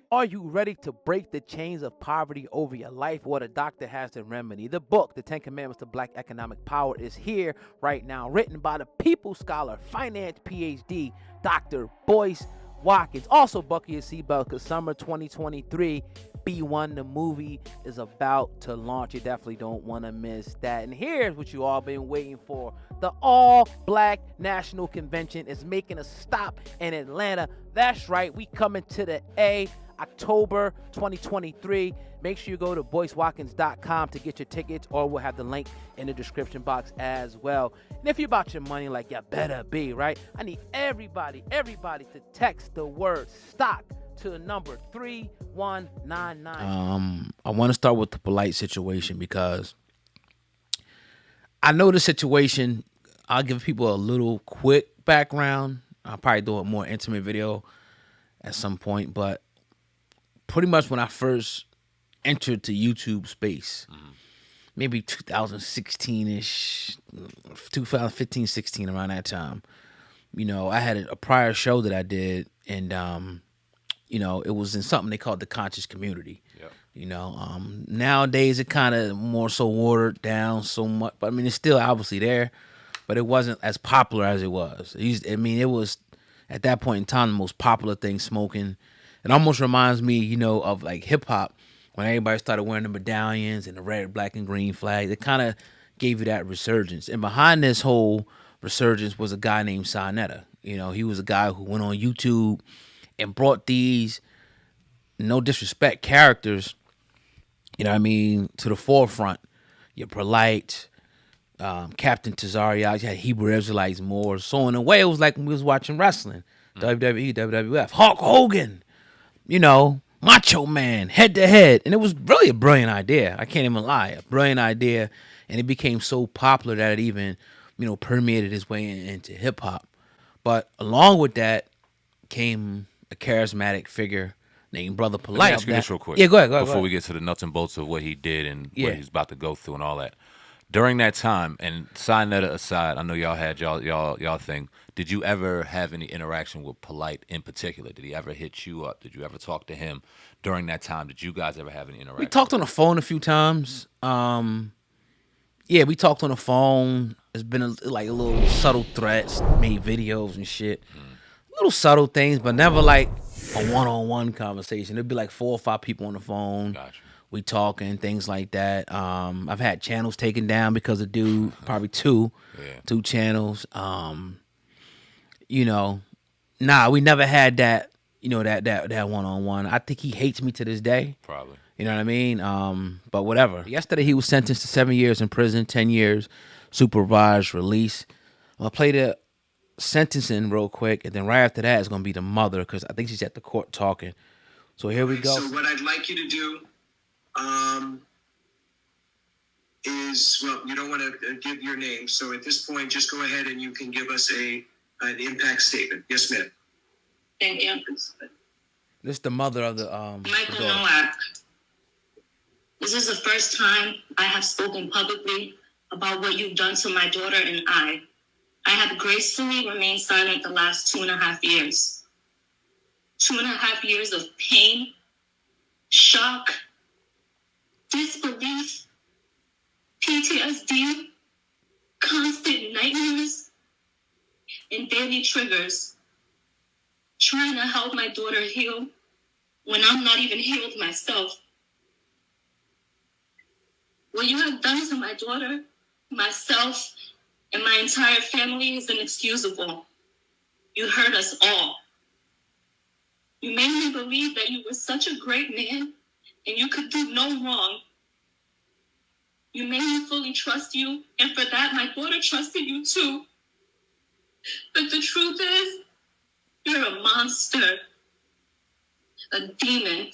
Are you ready to break the chains of poverty over your life? What a doctor has the remedy. The book, The 10 Commandments to Black Economic Power, is here right now, written by the People Scholar, finance PhD, Dr. Boyce Watkins. Also, buckle your seatbelt because summer 2023 B1, the movie, is about to launch. You definitely don't want to miss that. And here's what you all been waiting for. The All Black National Convention is making a stop in Atlanta. That's right, we coming to the A. October 2023. Make sure you go to boycewatkins.com to get your tickets, or we'll have the link in the description box as well. And if you're about your money, like you better be, right? I need everybody to text the word stock to the number 3199. I want to start with the Polight situation because I know the situation. I'll give people a little quick background. I'll probably do a more intimate video at some point, but pretty much when I first entered the YouTube space, maybe 2016-ish, 2015, 16, around that time, I had a prior show that I did, and, it was in something they called the conscious community. Yep. Nowadays it kind of more so watered down so much, but I mean, it's still obviously there, but it wasn't as popular as it was. It was, at that point in time, the most popular thing smoking. It almost reminds me, of like hip hop when everybody started wearing the medallions and the red, black, and green flag. It kind of gave you that resurgence. And behind this whole resurgence was a guy named Sonetta. He was a guy who went on YouTube and brought these, no disrespect, characters, to the forefront. Your Polight, Captain Tazariak, you had Hebrew Israelites more. So in a way, it was like when we was watching wrestling. WWE, WWF, Hulk Hogan, Macho Man, head to head. And it was really a brilliant idea. I can't even lie. A brilliant idea. And it became so popular that it even, permeated its way into hip hop. But along with that came a charismatic figure named Brother Polight. Let me ask you this real quick. Yeah, go ahead. Before we get to the nuts and bolts of what he did and what he's about to go through and all that. During that time, and Sonetta aside, I know y'all had y'all thing. Did you ever have any interaction with Polight in particular? Did he ever hit you up? Did you ever talk to him during that time? Did you guys ever have any interaction? We talked on the phone a few times. We talked on the phone. It's been like a little subtle threats, made videos and shit. Little subtle things, but never like a one-on-one conversation. It'd be like 4 or 5 people on the phone. Gotcha. We talking, things like that. I've had channels taken down because of dude, probably 2 channels. We never had that, that one-on-one. I think he hates me to this day. Probably. You know what I mean? But whatever. Yesterday he was sentenced to 7 years in prison, 10 years supervised release. I'm gonna play the sentencing real quick, and then right after that is gonna be the mother, because I think she's at the court talking. So here we go. So what I'd like you to do is, well, you don't want to give your name. So at this point, just go ahead and you can give us an impact statement. Yes, ma'am. Thank you. This is the mother of the Michael Nowak. This is the first time I have spoken publicly about what you've done to my daughter and I. I have gracefully remained silent the last 2.5 years. 2.5 years of pain, shock, disbelief, PTSD, constant nightmares, and daily triggers. Trying to help my daughter heal when I'm not even healed myself. What you have done to my daughter, myself, and my entire family is inexcusable. You hurt us all. You made me believe that you were such a great man and you could do no wrong. You made me fully trust you, and for that, my daughter trusted you too. But the truth is, you're a monster, a demon.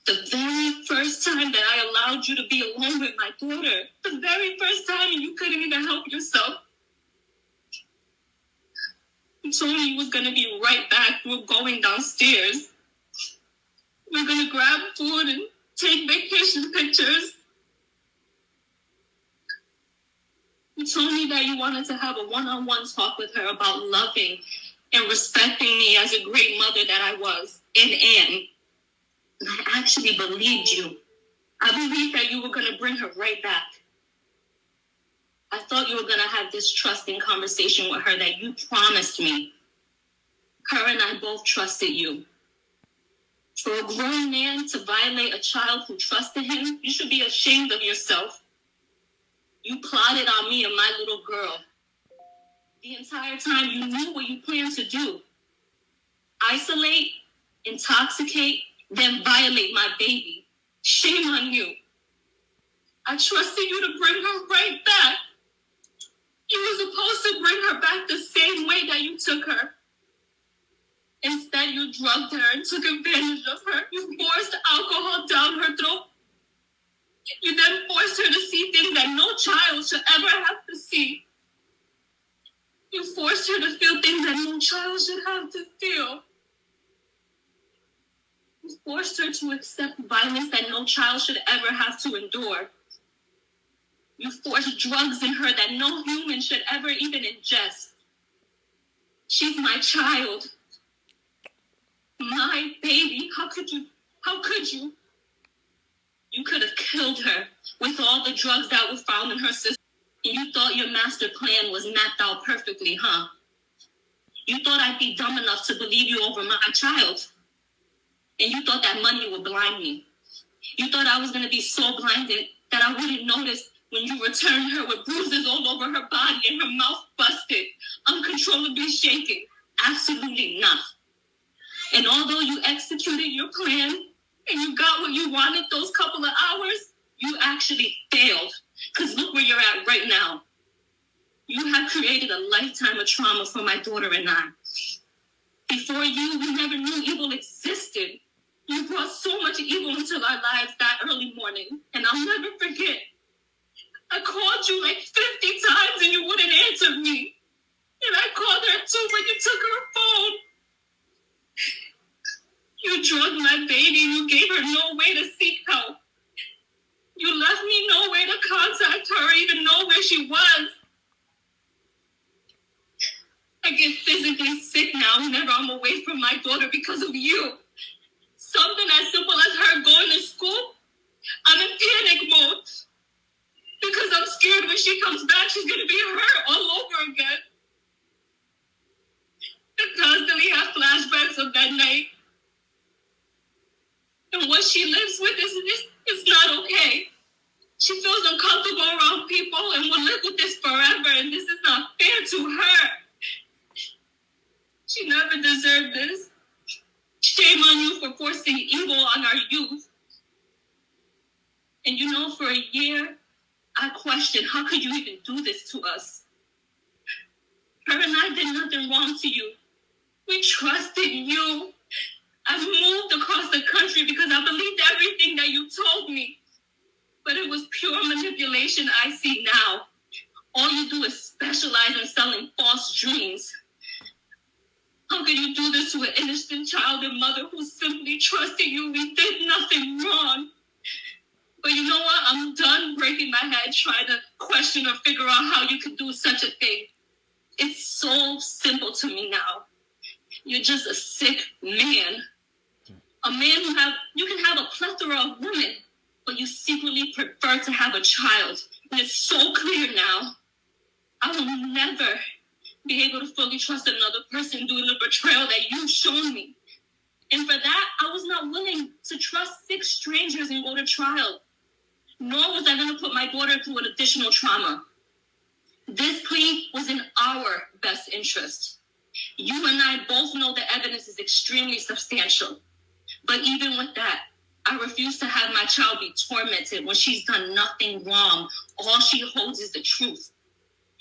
The very first time that I allowed you to be alone with my daughter, the very first time, and you couldn't even help yourself. You told me you was going to be right back. We were going downstairs. We were going to grab food and take vacation pictures. You told me that you wanted to have a one-on-one talk with her about loving and respecting me as a great mother that I was and am. I actually believed you. I believed that you were going to bring her right back. I thought you were going to have this trusting conversation with her that you promised me. Her and I both trusted you. For a grown man to violate a child who trusted him, you should be ashamed of yourself. You plotted on me and my little girl. The entire time you knew what you planned to do. Isolate, intoxicate, then violate my baby. Shame on you. I trusted you to bring her right back. You were supposed to bring her back the same way that you took her. Instead, you drugged her and took advantage of her. You forced alcohol down her throat. You then forced her to see things that no child should ever have to see. You forced her to feel things that no child should have to feel. You forced her to accept violence that no child should ever have to endure. You forced drugs in her that no human should ever even ingest. She's my child. My baby. How could you? How could you? You could have killed her with all the drugs that were found in her system. And you thought your master plan was mapped out perfectly, huh? You thought I'd be dumb enough to believe you over my child. And you thought that money would blind me. You thought I was going to be so blinded that I wouldn't notice when you returned her with bruises all over her body and her mouth busted, uncontrollably shaking. Absolutely not. And although you executed your plan and you got what you wanted those couple of hours, you actually failed. Because look where you're at right now. You have created a lifetime of trauma for my daughter and I. Before you, we never knew evil existed. You brought so much evil into our lives that early morning. And I'll never forget. I called you like 50 times and you wouldn't answer me. And I called her too when you took her phone. You drugged my baby. You gave her no way to seek help. You left me no way to contact her or even know where she was. I get physically sick now whenever I'm away from my daughter because of you. Something as simple as her going to school, I'm in panic mode. Because I'm scared when she comes back, she's going to be hurt all over again. I constantly have flashbacks of that night. And what she lives with is not okay. She feels uncomfortable around people and will live with this forever, and this is not fair to her. She never deserved this. Shame on you for forcing evil on our youth. And you know, for a year, I questioned, how could you even do this to us? Her and I did nothing wrong to you. We trusted you. I moved across the country because I believed everything that you told me. But it was pure manipulation I see now. All you do is specialize in selling false dreams. How can you do this to an innocent child and mother who simply trusted you? We did nothing wrong. But you know what? I'm done breaking my head trying to question or figure out how you could do such a thing. It's so simple to me now. You're just a sick man. A man you can have a plethora of women, but you secretly prefer to have a child. And it's so clear now. I will never be able to fully trust another person due to the betrayal that you've shown me. And for that, I was not willing to trust 6 strangers and go to trial. Nor was I going to put my daughter through an additional trauma. This plea was in our best interest. You and I both know the evidence is extremely substantial. But even with that, I refuse to have my child be tormented when she's done nothing wrong. All she holds is the truth.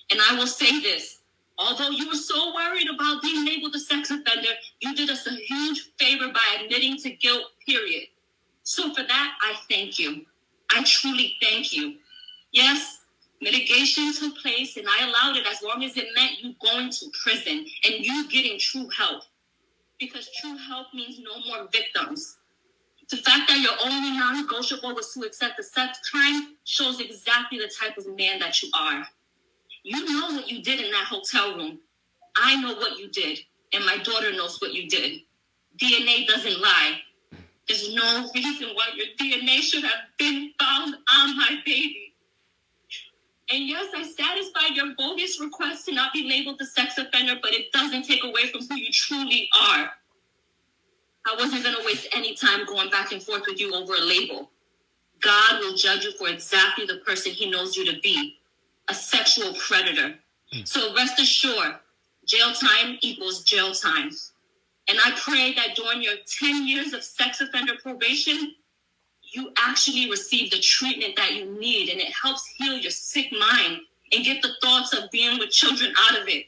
And I will say this. Although you were so worried about being labeled a sex offender, you did us a huge favor by admitting to guilt, period. So for that, I thank you. I truly thank you. Yes, mitigation took place and I allowed it as long as it meant you going to prison and you getting true help. Because true help means no more victims. The fact that your only non-negotiable was to accept the sex crime shows exactly the type of man that you are. You know what you did in that hotel room. I know what you did, and my daughter knows what you did. DNA doesn't lie. There's no reason why your DNA should have been found on my baby. And yes, I satisfied your bogus request to not be labeled a sex offender, but it doesn't take away from who you truly are. I wasn't going to waste any time going back and forth with you over a label. God will judge you for exactly the person he knows you to be, a sexual predator. So rest assured, jail time equals jail time. And I pray that during your 10 years of sex offender probation, you actually receive the treatment that you need, and it helps heal your sick mind and get the thoughts of being with children out of it.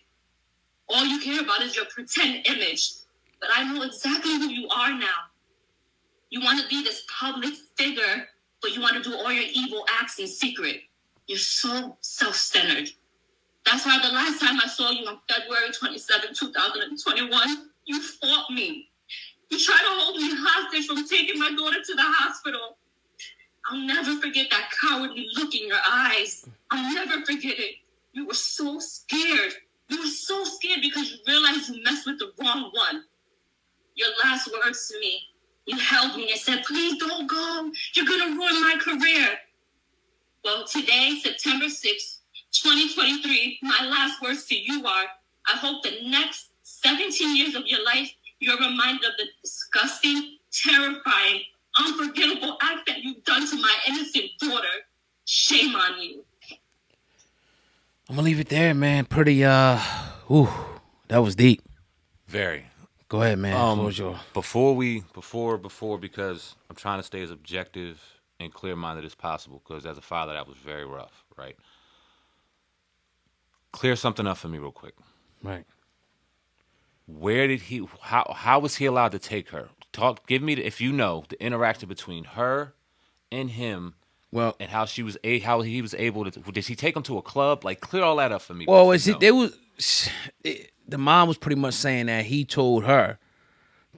All you care about is your pretend image. But I know exactly who you are now. You want to be this public figure, but you want to do all your evil acts in secret. You're so self-centered. That's why the last time I saw you on February 27, 2021, you fought me. You tried to hold me hostage from taking my daughter to the hospital. I'll never forget that cowardly look in your eyes. I'll never forget it. You were so scared. You were so scared because you realized you messed with the wrong one. Your last words to me, you held me and said, please don't go. You're going to ruin my career. Well, today, September 6th, 2023, my last words to you are, I hope the next 17 years of your life, you're reminded of the disgusting, terrifying, unforgettable act that you've done to my innocent daughter. Shame on you. I'm gonna leave it there, man. Pretty, that was deep. Very. Go ahead, man. What was your... Before, because I'm trying to stay as objective and clear-minded as possible, because as a father, that was very rough, right? Clear something up for me real quick. Right. Where did he? How was he allowed to take her? Give me if you know the interaction between her and him. Well, and how he was able to. Did he take him to a club? Like, clear all that up for me. Well, the mom was pretty much saying that he told her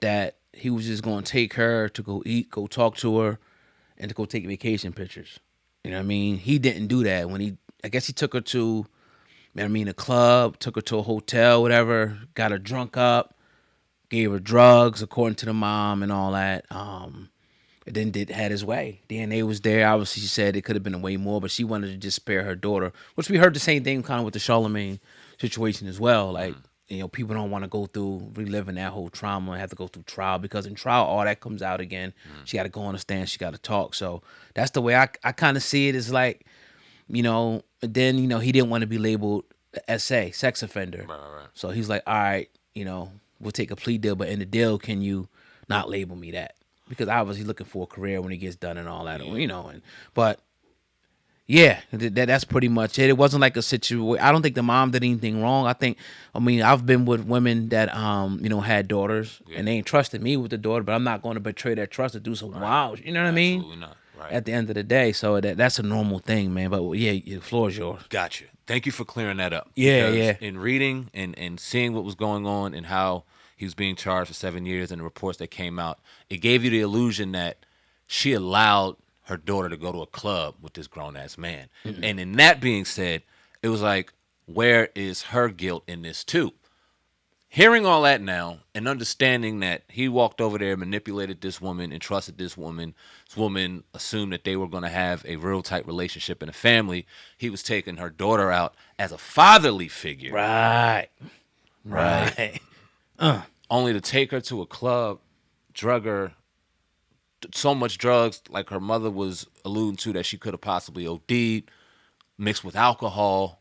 that he was just going to take her to go eat, go talk to her, and to go take vacation pictures. You know what I mean? He didn't do that I guess he took her to, a club, took her to a hotel, whatever, got her drunk up, gave her drugs according to the mom and all that. And then had his way. DNA was there. Obviously, she said it could have been way more, but she wanted to just spare her daughter, which we heard the same thing kind of with the Charlemagne situation as well. Like, people don't want to go through reliving that whole trauma and have to go through trial, because in trial, all that comes out again. She got to go on the stand. She got to talk. So that's the way I kind of see it, is like, then, he didn't want to be labeled SA, sex offender. Right. So he's like, all right, we'll take a plea deal, but in the deal, can you not label me that? Because obviously looking for a career when he gets done and all that, but yeah, that's pretty much it. It wasn't like a situation. I don't think the mom did anything wrong. I've been with women that, had daughters, and they ain't trusted me with the daughter, but I'm not going to betray their trust to do some wild. You know what I mean? Absolutely not. Right. At the end of the day, so that's a normal thing, man. But yeah, the floor is yours. Gotcha. Thank you for clearing that up. Yeah. In reading and seeing what was going on and how he was being charged for 7 years and the reports that came out, it gave you the illusion that she allowed her daughter to go to a club with this grown-ass man. Mm-hmm. And in that being said, it was like, where is her guilt in this too? Hearing all that now and understanding that he walked over there, manipulated this woman, and trusted this woman. This woman assumed that they were going to have a real tight relationship and a family. He was taking her daughter out as a fatherly figure. Right. Only to take her to a club, drug her, so much drugs, like her mother was alluding to, that she could have possibly OD'd, mixed with alcohol,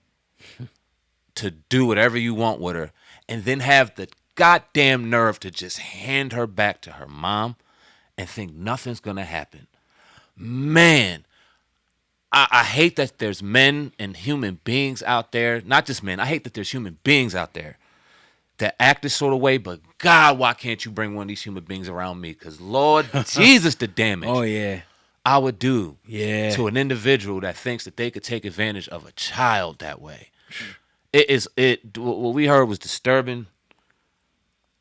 to do whatever you want with her, and then have the goddamn nerve to just hand her back to her mom and think nothing's going to happen. Man, I hate that there's men and human beings out there, not just men, I hate that there's human beings out there that act this sort of way, but God, why can't you bring one of these human beings around me? Because Lord Jesus, the damage I would do to an individual that thinks that they could take advantage of a child that way. What we heard was disturbing.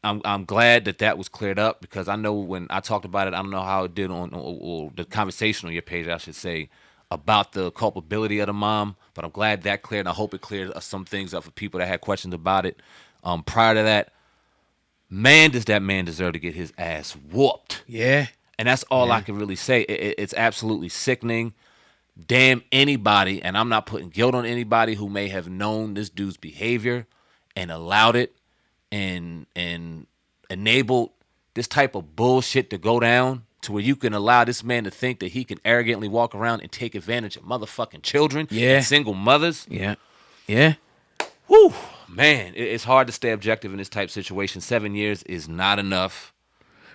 I'm glad that was cleared up, because I know when I talked about it, I don't know how it did on the conversation on your page, I should say, about the culpability of the mom, but I'm glad that cleared, and I hope it cleared some things up for people that had questions about it. Prior to that, man, does that man deserve to get his ass whooped. Yeah. And that's all I can really say. It's absolutely sickening. Damn anybody, and I'm not putting guilt on anybody who may have known this dude's behavior and allowed it and enabled this type of bullshit to go down to where you can allow this man to think that he can arrogantly walk around and take advantage of motherfucking children and single mothers. Yeah. Yeah. Whew, man, it's hard to stay objective in this type of situation. 7 years is not enough.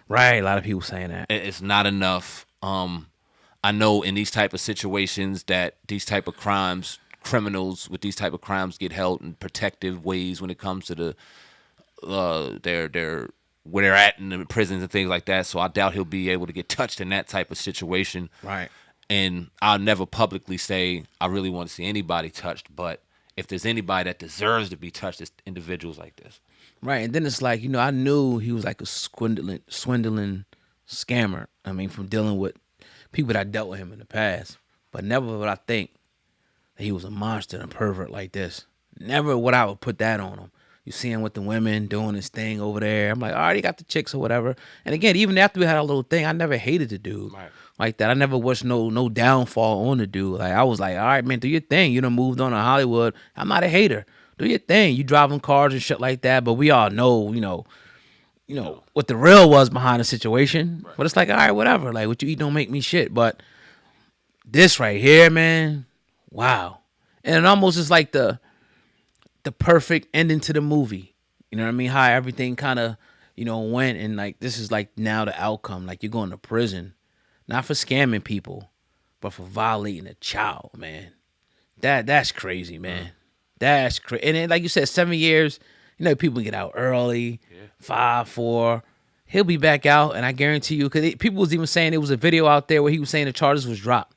Right, a lot of people saying that. It's not enough. I know in these type of situations that these type of criminals with these type of crimes get held in protective ways when it comes to the their where they're at in the prisons and things like that. So I doubt he'll be able to get touched in that type of situation. Right. And I'll never publicly say I really want to see anybody touched, but if there's anybody that deserves to be touched, it's individuals like this. Right, and then it's like, I knew he was like a swindling scammer. I mean, from dealing with people that dealt with him in the past. But never would I think that he was a monster and a pervert like this. Never would I would put that on him. You see him with the women doing his thing over there. I'm like, all right, he got the chicks or whatever. And again, even after we had a little thing, I never hated the dude like that. I never wished no downfall on the dude. Like, I was like, all right, man, do your thing. You done moved on to Hollywood. I'm not a hater. Do your thing. You driving cars and shit like that. But we all know, what the real was behind the situation. Right. But it's like, all right, whatever. Like, what you eat don't make me shit. But this right here, man, wow. And it almost is like the perfect ending to the movie. You know what I mean? How everything kind of, went, and like this is like now the outcome. Like, you're going to prison, not for scamming people, but for violating a child, man. That's crazy, man. That's crazy. And then, like you said, 7 years. People get out early, 5, 4. He'll be back out, and I guarantee you, because people was even saying there was a video out there where he was saying the charges was dropped.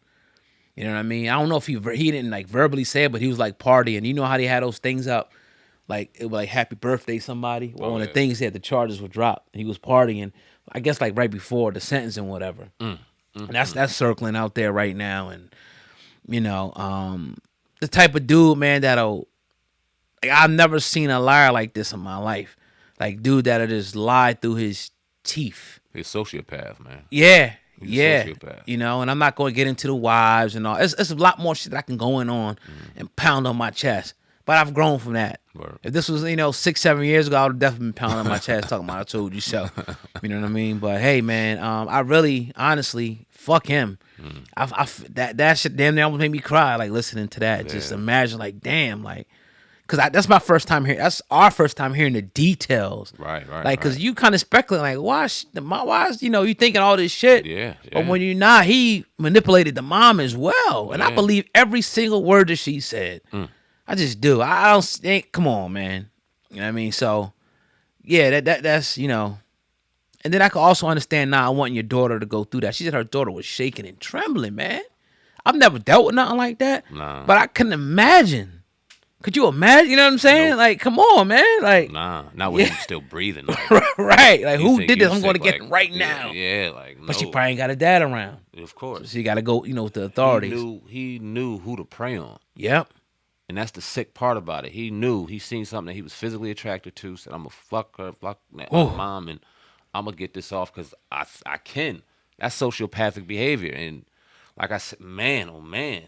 You know what I mean? I don't know if he didn't like verbally say it, but he was like partying. You know how they had those things up, like it was like happy birthday somebody. Well, one of the things said the charges were dropped. He was partying, I guess like right before the sentencing, whatever. And that's circling out there right now, and the type of dude, man, that'll. Like, I've never seen a liar like this in my life. Like, dude that'll just lie through his teeth. He's a sociopath, man. Yeah. He's a sociopath. And I'm not going to get into the wives and all. It's a lot more shit that I can go in on and pound on my chest. But I've grown from that. Word. If this was, 6, 7 years ago, I would have definitely been pounding on my chest talking about I told you so. You know what I mean? But hey, man, I really, honestly, fuck him. That shit damn near almost made me cry, like, listening to that. Yeah. Just imagine, like, damn, like, because that's my first time hearing. That's our first time hearing the details. Right. Like, because you kind of speculate, like, why is you thinking all this shit? Yeah. But when you're not, he manipulated the mom as well, and I believe every single word that she said. I just do. I don't think. Come on, man. You know what I mean? So, yeah, that's And then I can also understand now. I want your daughter to go through that. She said her daughter was shaking and trembling, man. I've never dealt with nothing like that. Nah. But I couldn't imagine. Could you imagine? You know what I'm saying? Nope. Like, come on, man. Like, not with him still breathing. Like, right. Like, who did this? I'm going to get him right now. Yeah, like, no. But she probably ain't got a dad around. Of course. So you got to go, with the authorities. He knew who to prey on. Yep. And that's the sick part about it. He knew. He seen something that he was physically attracted to. Said, I'm going to fuck her, fuck my mom, and I'm going to get this off because I can. That's sociopathic behavior. And like I said, man, oh, man.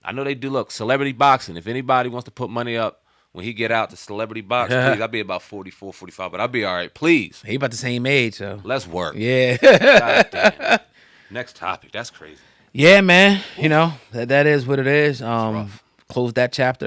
I know they do, look, celebrity boxing. If anybody wants to put money up when he get out to celebrity box, please, I'll be about 44, 45, but I'll be all right, please. He about the same age, so. Let's work. Yeah. God damn. Next topic. That's crazy. Yeah, man. That is what it is. Rough. Close that chapter.